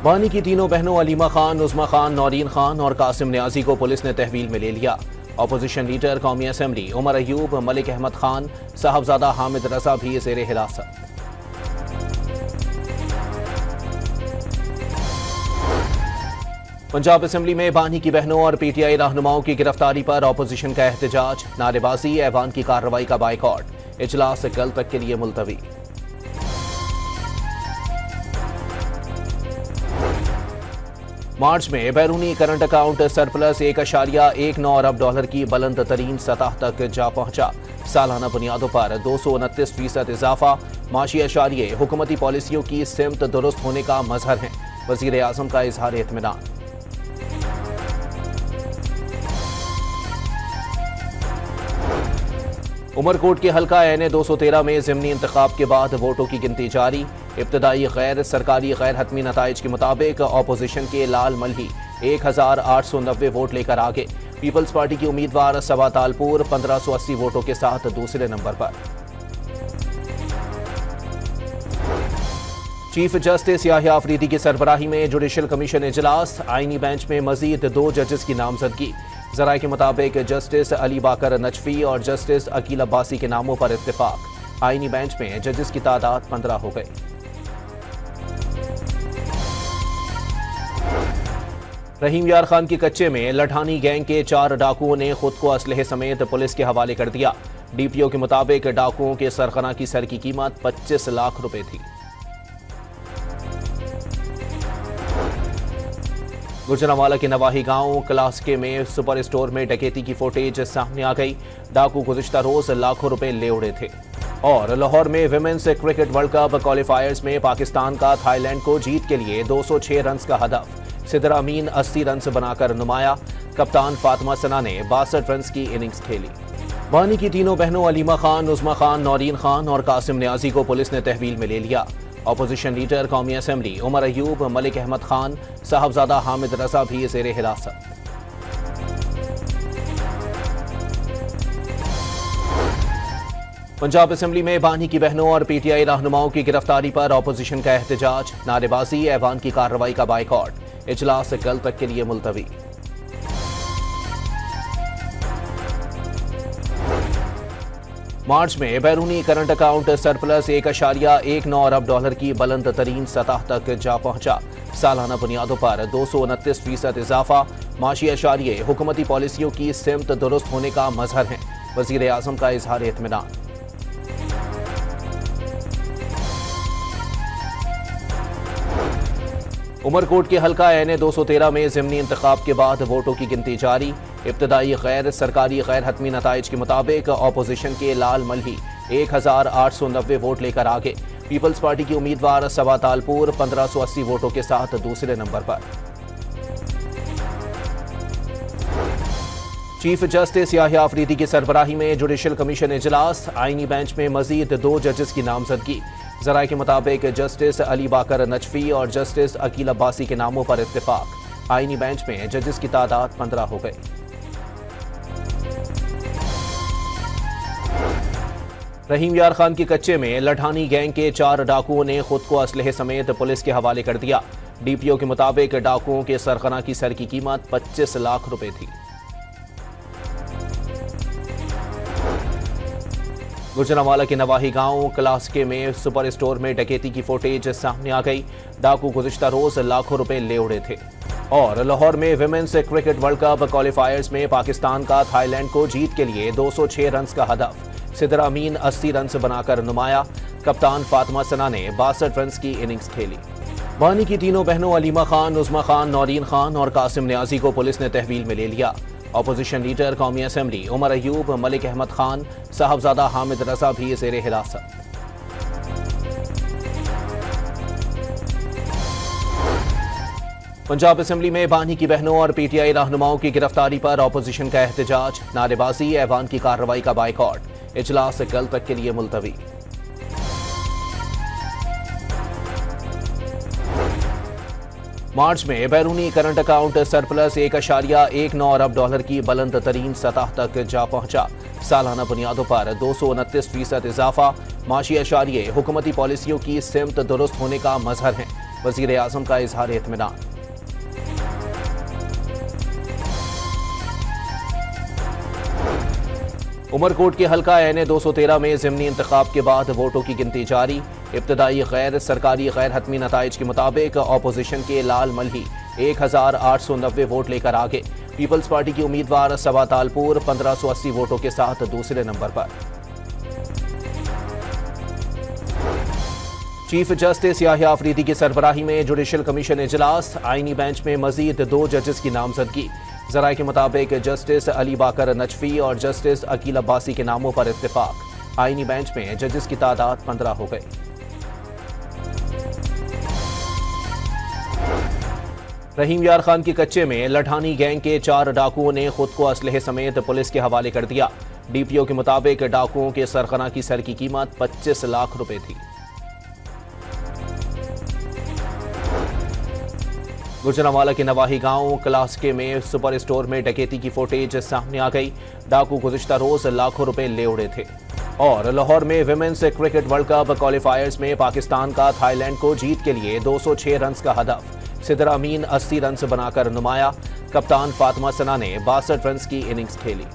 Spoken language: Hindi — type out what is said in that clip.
बानी की तीनों बहनों अलीमा खान, उस्मा खान, नौरीन खान और कासिम न्याजी को पुलिस ने तहवील में ले लिया। अपोजिशन लीडर कौमी असम्बली उमर अयूब, मलिक अहमद खान, साहबजादा हामिद रजा भी ज़ेरे हिरासत। पंजाब असम्बली में बानी की बहनों और पीटीआई रहनुमाओं की गिरफ्तारी पर अपोजिशन का एहतजाज, नारेबाजी, ऐवान की कार्रवाई का बाइकॉट। इजलास कल तक के लिए मुलतवी। मार्च में बैरूनी करंट अकाउंट सरप्लस 1.19 अरब डॉलर की बुलंद तरीन सतह तक जा पहुंचा। सालाना बुनियादों पर 229% इजाफा। माशी अशारिये हुकूमती पॉलिसियों की सिमत दुरुस्त होने का मजहर है। वजीर आजम का इजहार इत्मीनान। उमरकोट के हल्का एन 213 में ज़िमनी इंतखाब के बाद वोटों की गिनती जारी। इब्तदाई गैर सरकारी गैर हतमी नताइज के मुताबिक अपोजिशन के लाल मल्ही 1890 वोट लेकर आगे। पीपल्स पार्टी की उम्मीदवार सबा तालपुर 1580 वोटों के साथ दूसरे नंबर पर। चीफ जस्टिस याहिया अफरीदी की सरबराही में जुडिशल कमीशन इजलास। आईनी बेंच में मजीद 2 जजेस की नामजदगी। जराये के मुताबिक जस्टिस अली बाकर नजफी और जस्टिस अकील अब्बासी के नामों पर इत्तेफाक। आईनी बेंच में जजेस की तादाद 15 हो गई। रहीम यार खान के कच्चे में लठानी गैंग के 4 डाकुओं ने खुद को असलहे समेत पुलिस के हवाले कर दिया। डीपीओ के मुताबिक डाकुओं के सरखना की सर की कीमत 25 लाख रुपए थी। गुजरांवाला के नवाही गांव क्लासके में सुपर स्टोर में डकैती की फुटेज सामने आ गई। डाकू गुज़िश्ता रोज लाखों रुपए ले उड़े थे। और लाहौर में विमेंस क्रिकेट वर्ल्ड कप क्वालिफायर्स में पाकिस्तान का थाईलैंड को जीत के लिए 206 रन का हदफ। सिदर अमीन 80 रन बनाकर नुमाया। कप्तान फातिमा सना ने 62 रन की इनिंग्स खेली। बानी की तीनों बहनों अलीमा खान, उस्मा खान, नौरीन खान और कासिम न्याजी को पुलिस ने तहवील में ले लिया। अपोजिशन लीडर कौमी असम्बली उमर अयूब, मलिक अहमद खान, साहबजादा हामिद रजा भी ज़ेरे हिरासत। पंजाब असम्बली में बानी की बहनों और पीटीआई रहनुमाओं की गिरफ्तारी पर अपोजिशन का एहतजाज, नारेबाजी, ऐवान की कार्रवाई का बाइकॉट। इजलास कल तक के लिए मुलतवी। मार्च में बैरूनी करंट अकाउंट सरप्लस 1.19 अरब डॉलर की बुलंद तरीन सतह तक जा पहुंचा। सालाना बुनियादों पर 229% इजाफा। माशी अशारिये हुकूमती पॉलिसियों की सिमत दुरुस्त होने का मजहर है। वजीर आजम का इजहार इत्मीनान। उमरकोट के हल्का एन 213 में ज़िमनी इंतखाब के बाद वोटों की गिनती जारी। इब्तदाई गैर सरकारी गैर हतमी नताइज के मुताबिक अपोजिशन के लाल मल्ही 1890 वोट लेकर आगे। पीपल्स पार्टी की उम्मीदवार सबा तालपुर 1580 वोटों के साथ दूसरे नंबर पर। चीफ जस्टिस याहिया अफरीदी की सरबराही में जुडिशल कमीशन इजलास। आईनी बेंच में मजीद 2 जजेस की नामजदगी। जराये के मुताबिक जस्टिस अली बाकर नजफी और जस्टिस अकील अब्बासी के नामों पर इत्तेफाक। आईनी बेंच में जजेस की तादाद 15 हो गई। रहीम यार खान के कच्चे में लठानी गैंग के 4 डाकुओं ने खुद को असलहे समेत पुलिस के हवाले कर दिया। डीपीओ के मुताबिक डाकुओं के सरखना की सर की कीमत 25 लाख रुपए थी। गुजरांवाला के नवाही गांव क्लासके में सुपर स्टोर में डकैती की फुटेज सामने आ गई। डाकू गुज़िश्ता रोज लाखों रुपए ले उड़े थे। और लाहौर में विमेंस क्रिकेट वर्ल्ड कप क्वालिफायर्स में पाकिस्तान का थाईलैंड को जीत के लिए 206 रन का हदफ। सिदर अमीन 80 रन बनाकर नुमाया। कप्तान फातिमा सना ने 62 रन की इनिंग्स खेली। बानी की तीनों बहनों अलीमा खान, उस्मा खान, नौरीन खान और कासिम न्याजी को पुलिस ने तहवील में ले लिया। अपोजिशन लीडर कौमी असम्बली उमर अयूब, मलिक अहमद खान, साहबजादा हामिद रजा भी ज़ेरे हिरासत। पंजाब असम्बली में बानी की बहनों और पीटीआई रहनुमाओं की गिरफ्तारी पर अपोजिशन का एहतजाज, नारेबाजी, ऐवान की कार्रवाई का बाइकॉट। इजलास कल तक के लिए मुलतवी। मार्च में बैरूनी करंट अकाउंट सरप्लस 1.19 अरब डॉलर की बुलंद तरीन सतह तक जा पहुंचा। सालाना बुनियादों पर 229% इजाफा। माशी अशारिये हुकूमती पॉलिसियों की सिमत दुरुस्त होने का मजहर है। वजीर आजम का इजहार इत्मीनान। उमरकोट के हल्का NA 213 में ज़िमनी इंतखाब के बाद वोटों की गिनती जारी। इब्तदाई गैर सरकारी गैर हतमी नताइज के मुताबिक अपोजिशन के लाल मल्ही 1890 वोट लेकर आगे। पीपल्स पार्टी की उम्मीदवार सबा तालपुर 1580 वोटों के साथ दूसरे नंबर पर। चीफ जस्टिस याहिया अफरीदी की सरबराही में जुडिशल कमीशन इजलास। आईनी बेंच में मजीद 2 जजेस की नामजदगी। जराये के मुताबिक जस्टिस अली बाकर नजफी और जस्टिस अकील अब्बासी के नामों पर इत्तेफाक। आईनी बेंच में जजेस की तादाद 15 हो गई। रहीम यार खान की कच्चे में लठानी गैंग के 4 डाकुओं ने खुद को असलहे समेत पुलिस के हवाले कर दिया। DPO के मुताबिक डाकुओं के सरखना की सर की कीमत 25 लाख रुपए थी। गुजरांवाला के नवाही गांव क्लास्के में सुपर स्टोर में डकैती की फुटेज सामने आ गई। डाकू गुज़िश्ता रोज लाखों रुपए ले उड़े थे। और लाहौर में विमेंस क्रिकेट वर्ल्ड कप क्वालिफायर्स में पाकिस्तान का थाईलैंड को जीत के लिए 206 रन का हदफ। सिदरा अमीन 80 रन बनाकर नुमाया। कप्तान फातिमा सना ने 62 रन की इनिंग्स खेली।